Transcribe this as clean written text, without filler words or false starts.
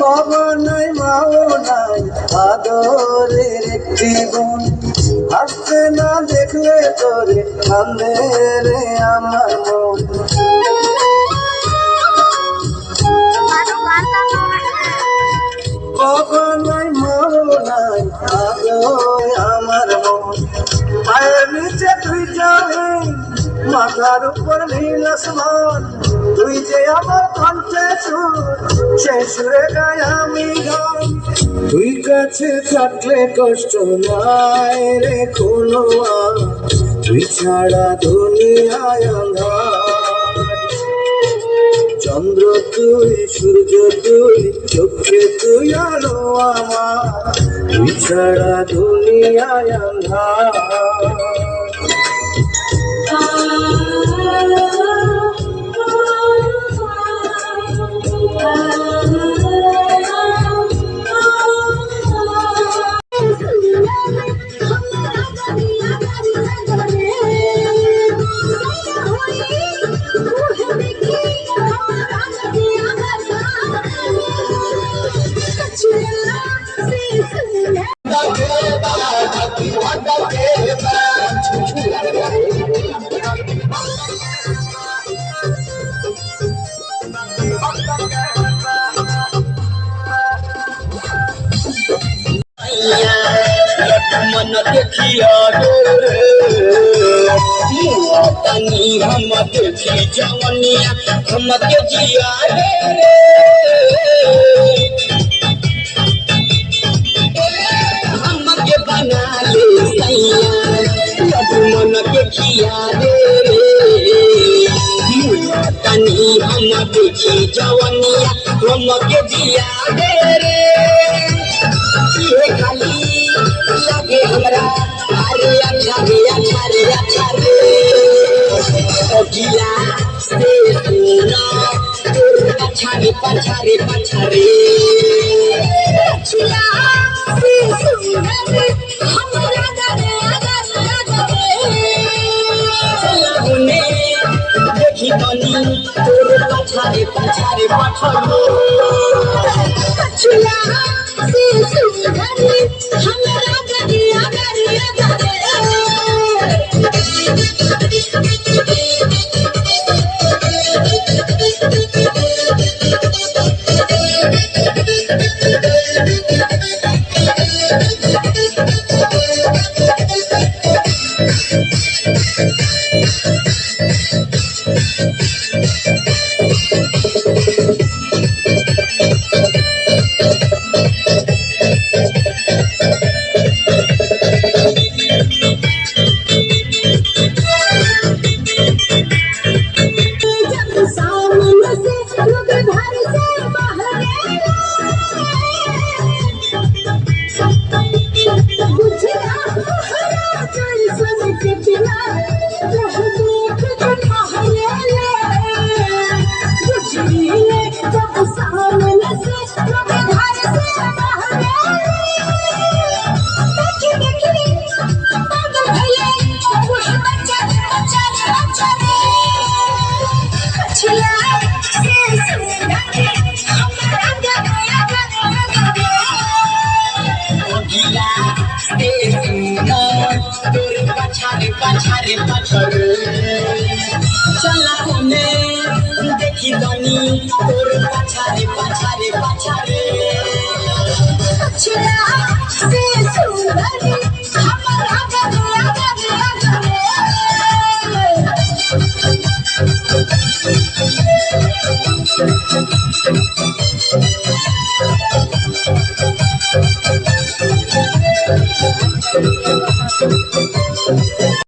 বাবা নাই মাও নাই আদরের একটি বোন, হাসতে না দেখলে তোরে কান্দে রে আমার মন। বাবা নাই মাও নাই আদর আমার মন, পায়ের নিচে তুই যাবি মাথার উপর নীল আসমান, তুই যে আমার কণ্ঠে সুর, সে সুরে গাই আমি গান। তুই কাছে থাকলে কষ্ট নাই রে কোনো, তুই ছাড়া দুনিয়ায় আঁধার। চন্দ্র তুই, সূর্য তুই, চোখে তুই আলো আমার, তুই ছাড়া দুনিয়ায় আঁধার। मन देखिया तनी हम देखी जवनिया हम के जिया हम के बना ले सैया मन देखिया तनी हम देखी जवनिया हम के जिया खाली लगे हमरा अरे अच्छा रे अच्छा रे अच्छा रे ओकिया से सुना तोर अच्छा रे पछा रे पछा रे ओकिया से सुना हमरा दरे लगने देखी बनी तोर पछा रे पछा रे पछा रे ओकिया से सुना हमरा चला देखी बनी तोर पछारे